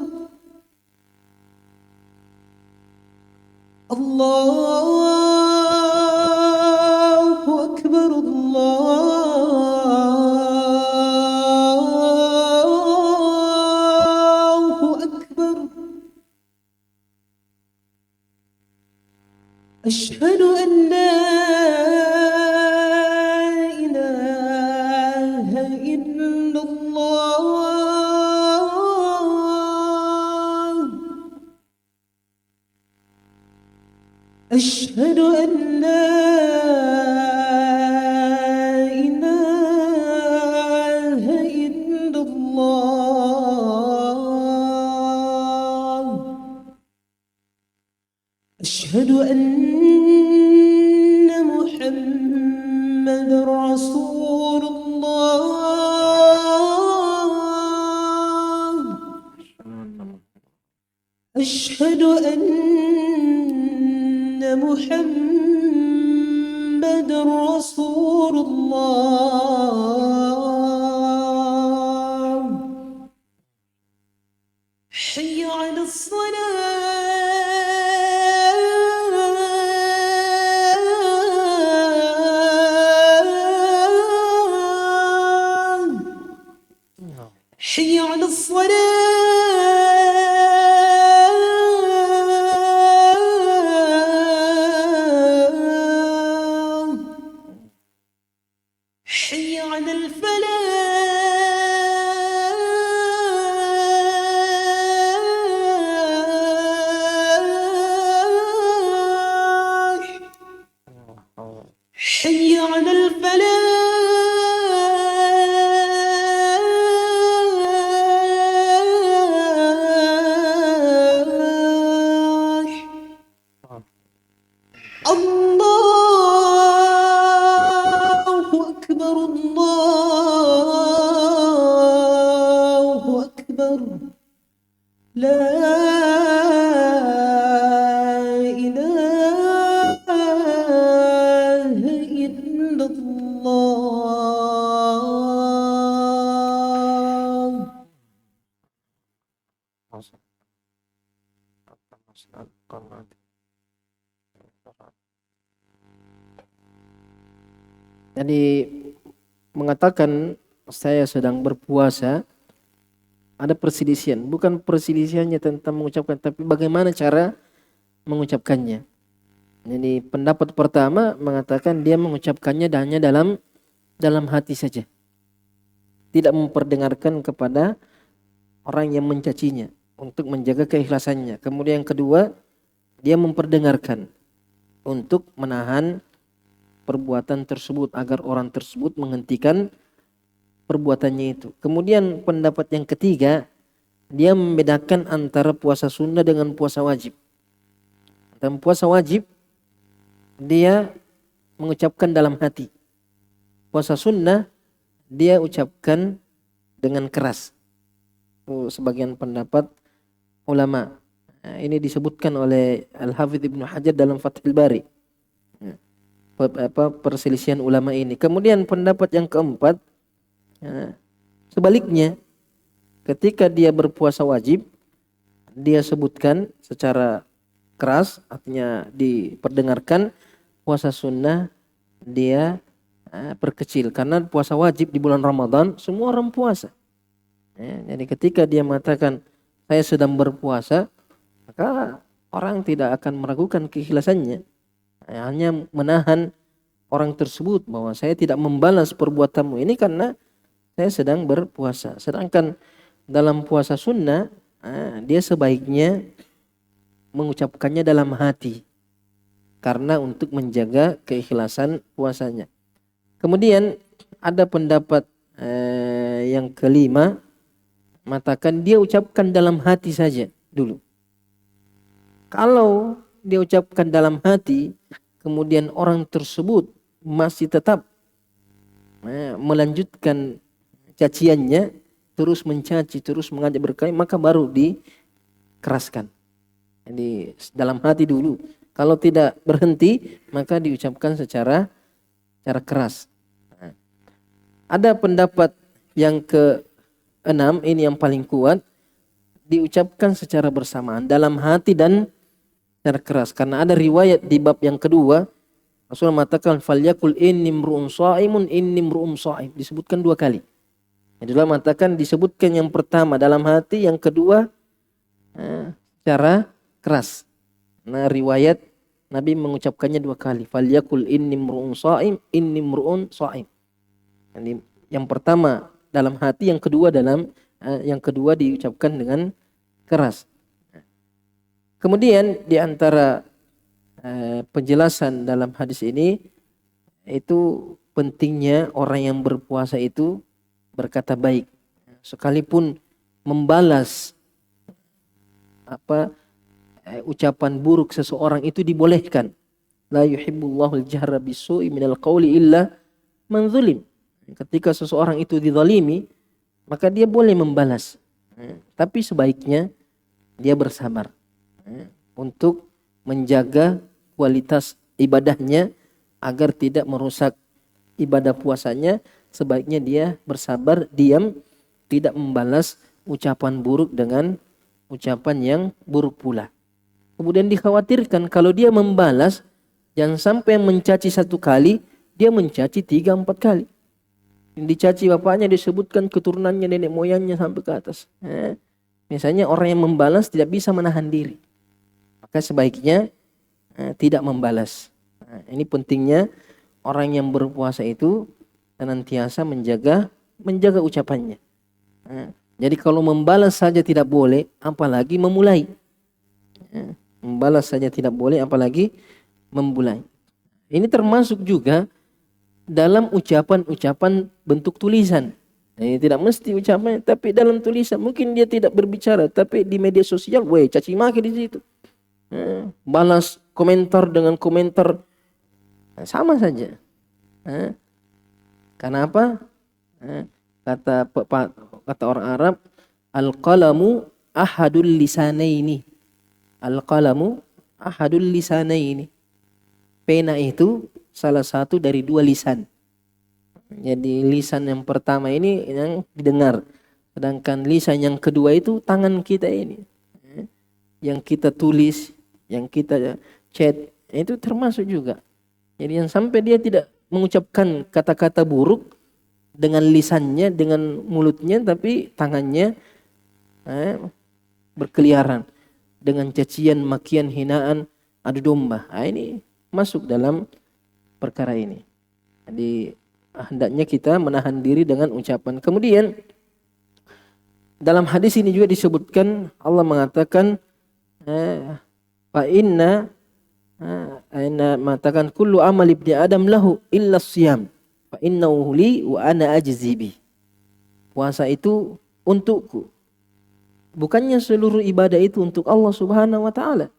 Allahu Akbar, Allahu Akbar. أشهد أن لا إله إلا الله. أشهد أن لا إله إلا الله. أشهد أن محمد رسول الله. أشهد أن محمد رسول الله. حي على الصلاة. حي على الصلاة. حي على الفلاح. حي على الفلاح. الله أكبر، الله أكبر. لا إله إلا الله. Jadi mengatakan saya sedang berpuasa, ada perselisihan. Bukan perselisihannya tentang mengucapkan, tapi bagaimana cara mengucapkannya. Jadi pendapat pertama mengatakan dia mengucapkannya hanya dalam hati saja. Tidak memperdengarkan kepada orang yang mencacinya untuk menjaga keikhlasannya. Kemudian yang kedua, dia memperdengarkan untuk menahan perbuatan tersebut agar orang tersebut menghentikan perbuatannya itu. Kemudian pendapat yang ketiga, dia membedakan antara puasa sunnah dengan puasa wajib. Dan puasa wajib dia mengucapkan dalam hati. Puasa sunnah dia ucapkan dengan keras. Sebagian pendapat ulama. Nah, ini disebutkan oleh Al-Hafidz Ibnu Hajar dalam Fathul Bari. Perselisihan ulama ini. Kemudian pendapat yang keempat, sebaliknya, ketika dia berpuasa wajib, dia sebutkan secara keras, artinya diperdengarkan. Puasa sunnah dia perkecil, karena puasa wajib di bulan Ramadan semua orang puasa. Jadi ketika dia mengatakan saya sedang berpuasa, maka orang tidak akan meragukan keikhlasannya. Hanya menahan orang tersebut bahwa saya tidak membalas perbuatanmu ini karena saya sedang berpuasa. Sedangkan dalam puasa sunnah, dia sebaiknya mengucapkannya dalam hati karena untuk menjaga keikhlasan puasanya. Kemudian ada pendapat yang kelima, mengatakan dia ucapkan dalam hati saja dulu. Kalau dia ucapkan dalam hati, kemudian orang tersebut masih tetap melanjutkan caciannya, terus mencaci, terus mengajak berkelahi, maka baru dikeraskan. Jadi dalam hati dulu. Kalau tidak berhenti, maka diucapkan secara keras. Ada pendapat yang keenam, ini yang paling kuat, diucapkan secara bersamaan dalam hati dan secara keras. Karena ada riwayat di bab yang kedua, Rasulullah mengatakan falyakul inni mru'un sha'imun inni mru'un sha'im, disebutkan 2 kali. Jadi Rasulullah mengatakan disebutkan yang pertama dalam hati, yang kedua secara keras. Nah, riwayat Nabi mengucapkannya 2 kali, falyakul inni mru'un sha'im inni mru'un sha'im. Jadi yang pertama dalam hati, yang kedua diucapkan dengan keras. Kemudian di antara penjelasan dalam hadis ini itu pentingnya orang yang berpuasa itu berkata baik, sekalipun membalas ucapan buruk seseorang itu dibolehkan. La yuhibbullahu al-jahra bisu'i minal qawli illa man zulim. Ketika seseorang itu dizalimi, maka dia boleh membalas. Tapi sebaiknya dia bersabar untuk menjaga kualitas ibadahnya agar tidak merusak ibadah puasanya. Sebaiknya dia bersabar, diam, tidak membalas ucapan buruk dengan ucapan yang buruk pula. Kemudian dikhawatirkan kalau dia membalas, jangan sampai mencaci 1 kali, dia mencaci 3-4 kali. Dicaci bapaknya, disebutkan keturunannya, nenek moyangnya sampai ke atas. Misalnya orang yang membalas tidak bisa menahan diri, maka sebaiknya tidak membalas. Ini pentingnya orang yang berpuasa itu senantiasa menjaga ucapannya. Jadi kalau membalas saja tidak boleh, apalagi memulai. Membalas saja tidak boleh, apalagi memulai. Ini termasuk juga dalam ucapan-ucapan bentuk tulisan. Ini tidak mesti ucapan, tapi dalam tulisan. Mungkin dia tidak berbicara, tapi di media sosial, caci maki di situ. Balas komentar dengan komentar, sama saja. Kenapa? Kata orang Arab, al-qalamu ahadul lisanaini. Al-qalamu ahadul lisanaini. Pena itu salah satu dari 2 lisan. Jadi lisan yang pertama ini yang didengar, sedangkan lisan yang kedua itu tangan kita ini, yang kita tulis, yang kita chat, itu termasuk juga. Jadi yang sampai dia tidak mengucapkan kata-kata buruk dengan lisannya, dengan mulutnya, tapi tangannya berkeliaran dengan cacian, makian, hinaan, adu domba. Ini masuk dalam perkara ini. Jadi hendaknya kita menahan diri dengan ucapan. Kemudian dalam hadis ini juga disebutkan, Allah mengatakan fa inna mengatakan kullu amal ibni adam lahu illa siyam fa innahu li wa ana ajzi bi. Puasa itu untukku. Bukannya seluruh ibadah itu untuk Allah Subhanahu wa taala.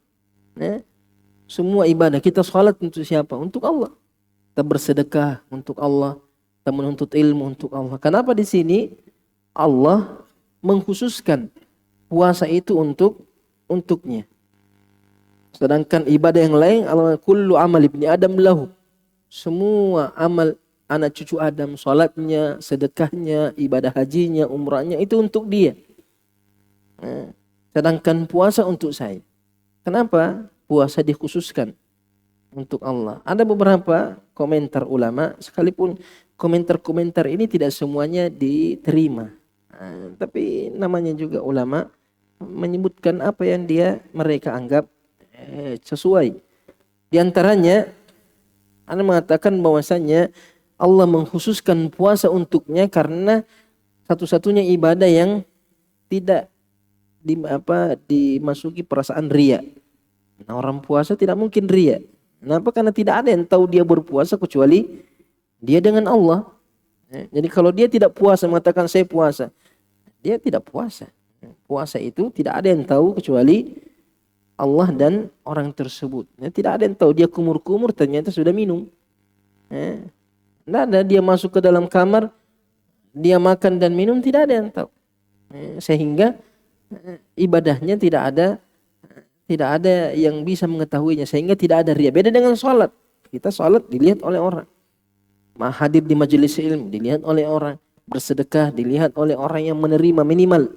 Semua ibadah, kita salat untuk siapa? Untuk Allah. Kita bersedekah untuk Allah, kita menuntut ilmu untuk Allah. Kenapa di sini Allah mengkhususkan puasa itu untuknya? Sedangkan ibadah yang lain, Allah kullu amal ibni adam lahu. Semua amal anak cucu Adam, salatnya, sedekahnya, ibadah hajinya, umrahnya itu untuk dia. Sedangkan puasa untuk saya. Kenapa puasa dikhususkan untuk Allah? Ada beberapa komentar ulama, sekalipun komentar-komentar ini tidak semuanya diterima. Tapi namanya juga ulama menyebutkan apa yang mereka anggap sesuai. Di antaranya Anda mengatakan bahwasanya Allah mengkhususkan puasa untuknya karena satu-satunya ibadah yang tidak dimasuki perasaan riya. Nah, orang puasa tidak mungkin riya. Kenapa? Karena tidak ada yang tahu dia berpuasa kecuali dia dengan Allah. Jadi kalau dia tidak puasa mengatakan saya puasa, dia tidak puasa. Puasa itu tidak ada yang tahu kecuali Allah dan orang tersebut. Tidak ada yang tahu dia kumur-kumur ternyata sudah minum. Tidak ada dia masuk ke dalam kamar, dia makan dan minum, tidak ada yang tahu. Sehingga ibadahnya tidak ada yang bisa mengetahuinya, sehingga tidak ada riya. Beda dengan sholat. Kita sholat dilihat oleh orang. Hadir di majelis ilmu dilihat oleh orang. Bersedekah dilihat oleh orang yang menerima minimal.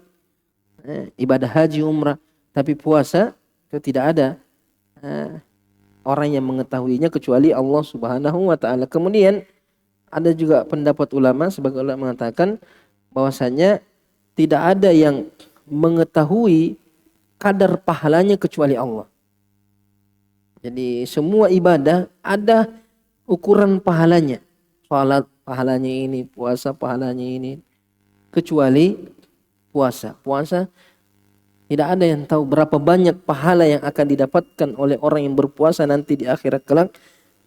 Ibadah haji, umrah. Tapi puasa itu tidak ada orang yang mengetahuinya kecuali Allah Subhanahu wa taala. Kemudian ada juga pendapat ulama, sebagai ulama mengatakan bahwasanya tidak ada yang mengetahui kadar pahalanya kecuali Allah. Jadi semua ibadah ada ukuran pahalanya. Salat pahalanya ini, puasa pahalanya ini. Kecuali puasa. Puasa tidak ada yang tahu berapa banyak pahala yang akan didapatkan oleh orang yang berpuasa nanti di akhirat kelak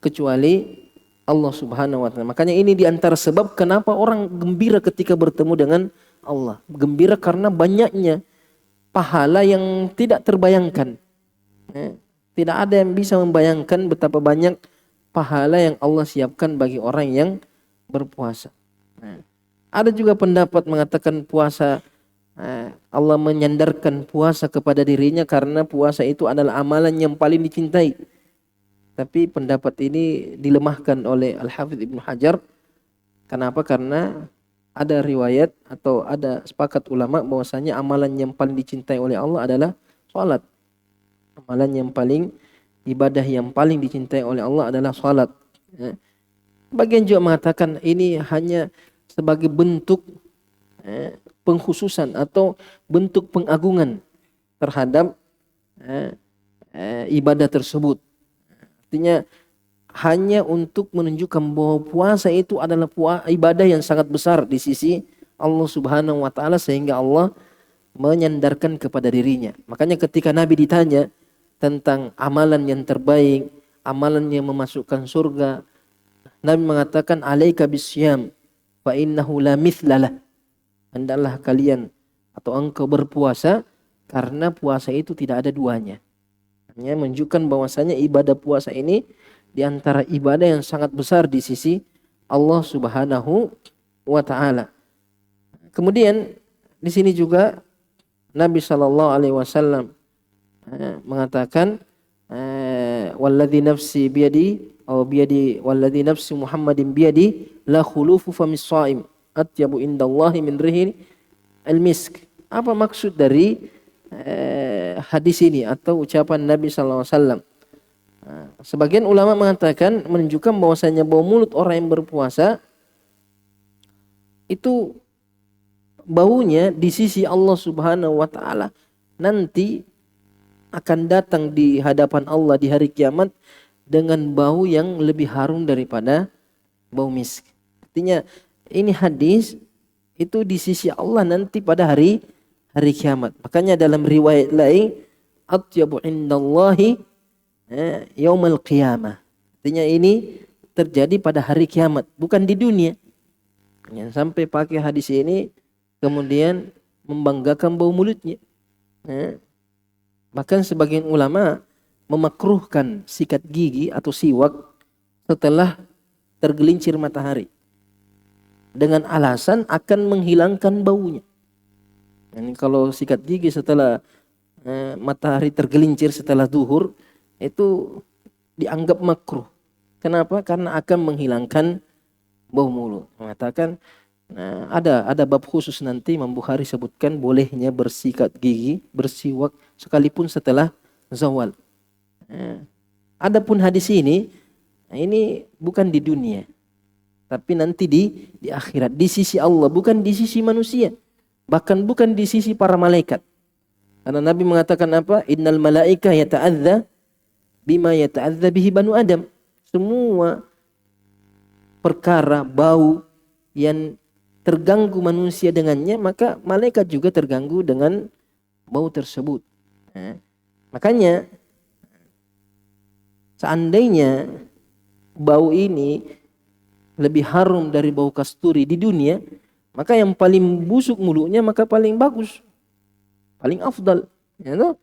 kecuali Allah Subhanahu wa taala. Makanya ini diantara sebab kenapa orang gembira ketika bertemu dengan Allah. Gembira karena banyaknya pahala yang tidak terbayangkan. Tidak ada yang bisa membayangkan betapa banyak pahala yang Allah siapkan bagi orang yang berpuasa. Ada juga pendapat mengatakan puasa, Allah menyandarkan puasa kepada dirinya karena puasa itu adalah amalan yang paling dicintai. Tapi pendapat ini dilemahkan oleh Al-Hafidz Ibnu Hajar. Kenapa? Karena ada riwayat atau ada sepakat ulama bahwasanya amalan yang paling dicintai oleh Allah adalah salat. Amalan yang paling, ibadah yang paling dicintai oleh Allah adalah salat. Bagian juga mengatakan ini hanya sebagai bentuk pengkhususan atau bentuk pengagungan terhadap ibadah tersebut. Artinya hanya untuk menunjukkan bahwa puasa itu adalah ibadah yang sangat besar di sisi Allah Subhanahu wa taala sehingga Allah menyandarkan kepada dirinya. Makanya ketika Nabi ditanya tentang amalan yang terbaik, amalan yang memasukkan surga, Nabi mengatakan alaika bisyam fa innahu la mithlalah. Hendaklah kalian atau engkau berpuasa karena puasa itu tidak ada duanya. Hanya menunjukkan bahwasanya ibadah puasa ini di antara ibadah yang sangat besar di sisi Allah Subhanahu wa taala. Kemudian di sini juga Nabi sallallahu alaihi wasallam mengatakan walladzi nafsi biyadi walladzi nafsi Muhammadin biyadi la khulufu famis shaim atyabu indallahi min rihil al-misk. Apa maksud dari hadis ini atau ucapan Nabi sallallahu alaihi wasallam? Sebagian ulama mengatakan menunjukkan bahwasanya bau mulut orang yang berpuasa itu baunya di sisi Allah Subhanahu wa taala nanti akan datang di hadapan Allah di hari kiamat dengan bau yang lebih harum daripada bau misk. Artinya ini hadis itu di sisi Allah nanti pada hari kiamat. Makanya dalam riwayat lain atyabu indallahi yaumul qiyamah. Artinya ini terjadi pada hari kiamat, bukan di dunia. Yang sampai pakai hadis ini kemudian membanggakan bau mulutnya. Bahkan sebagian ulama memakruhkan sikat gigi atau siwak setelah tergelincir matahari dengan alasan akan menghilangkan baunya. Dan kalau sikat gigi setelah matahari tergelincir setelah zuhur itu dianggap makruh. Kenapa? Karena akan menghilangkan bau mulut. Mengatakan ada bab khusus nanti Imam Bukhari sebutkan bolehnya bersikat gigi, bersiwak sekalipun setelah zawal. Adapun hadis ini bukan di dunia, tapi nanti di akhirat, di sisi Allah, bukan di sisi manusia, bahkan bukan di sisi para malaikat. Karena Nabi mengatakan apa? Innal malaika yata'adza bima yata'adza bihi banu Adam. Semua perkara bau yang terganggu manusia dengannya, maka malaikat juga terganggu dengan bau tersebut. Makanya Seandainya bau ini lebih harum dari bau kasturi di dunia, maka yang paling busuk mulutnya maka paling bagus, paling afdal, ya toh?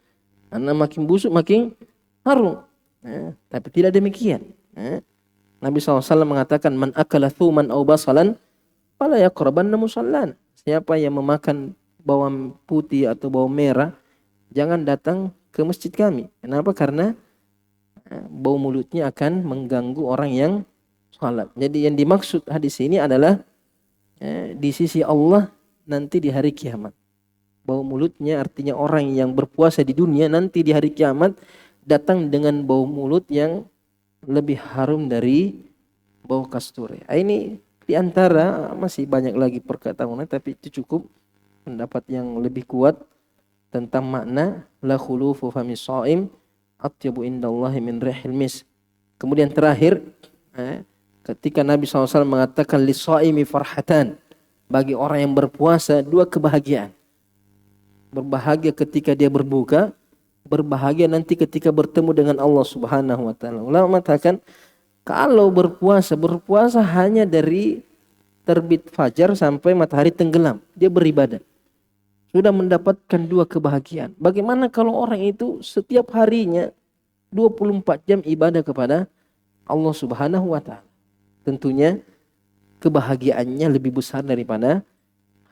Karena makin busuk makin harum. Tapi tidak demikian. Nabi SAW mengatakan, man akala thuman aw basalan fala yaqrabanna musallana. Siapa yang memakan bawang putih atau bawang merah, jangan datang ke masjid kami. Kenapa? Karena bau mulutnya akan mengganggu orang yang salat. Jadi yang dimaksud hadis ini adalah di sisi Allah nanti di hari kiamat. Bau mulutnya artinya orang yang berpuasa di dunia nanti di hari kiamat datang dengan bau mulut yang lebih harum dari bau kasturi. Ini di antara, masih banyak lagi perkataannya, tapi itu cukup pendapat yang lebih kuat tentang makna la khulufu fami shaim atyabu indallahi min rihil mis. Kemudian terakhir, ketika Nabi SAW mengatakan lis-shaimi farhatan, bagi orang yang berpuasa dua kebahagiaan. Berbahagia ketika dia berbuka, berbahagia nanti ketika bertemu dengan Allah Subhanahu wa taala. Ulama mengatakan kalau berpuasa hanya dari terbit fajar sampai matahari tenggelam, dia beribadah. Sudah mendapatkan dua kebahagiaan. Bagaimana kalau orang itu setiap harinya 24 jam ibadah kepada Allah Subhanahu wa taala? Tentunya kebahagiaannya lebih besar daripada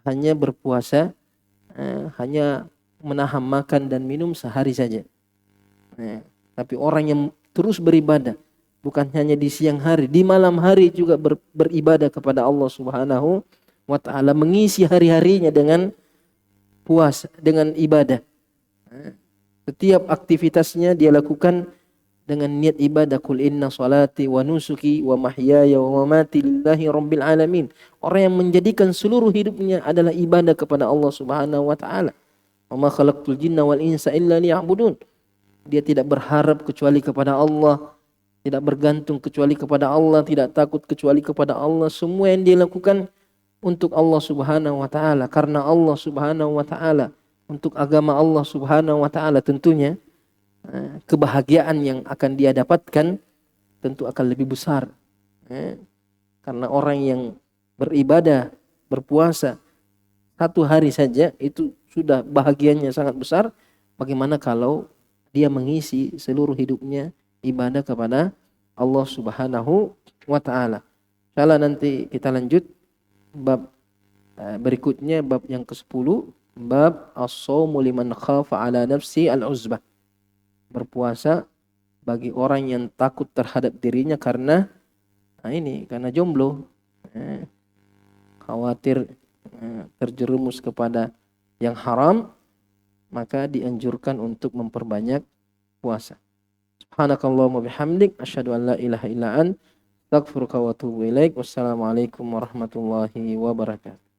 hanya berpuasa, hanya menahan makan dan minum sehari saja. Tapi orang yang terus beribadah, bukan hanya di siang hari, di malam hari juga beribadah kepada Allah Subhanahu wa taala, mengisi hari-harinya dengan puasa, dengan ibadah. Setiap aktivitasnya dia lakukan dengan niat ibadah. Qul inna salati wa nusuki wa mahyaya wa mamati lillahi rabbil alamin. Orang yang menjadikan seluruh hidupnya adalah ibadah kepada Allah Subhanahu wa taala. Wa ma khalaqtul jinna wal insa illa liya'budun. Dia tidak berharap kecuali kepada Allah, tidak bergantung kecuali kepada Allah, tidak takut kecuali kepada Allah. Semua yang dia lakukan untuk Allah Subhanahu wa taala, karena Allah Subhanahu wa taala, untuk agama Allah Subhanahu wa taala. Tentunya kebahagiaan yang akan dia dapatkan tentu akan lebih besar. Karena orang yang beribadah, berpuasa satu hari saja itu sudah bahagianya sangat besar. Bagaimana kalau dia mengisi seluruh hidupnya ibadah kepada Allah Subhanahu wa taala. Insyaallah nanti kita lanjut bab berikutnya, bab yang ke-10, bab as-shaumu liman khafa ala nafsi al-uzbah. Berpuasa bagi orang yang takut terhadap dirinya karena karena jomblo, khawatir terjerumus kepada yang haram, maka dianjurkan untuk memperbanyak puasa. Subhanakallahumma bihamdik asyhadu an la ilaha illa ant astaghfiruka wa atubu ilaik. Wassalamualaikum warahmatullahi wabarakatuh.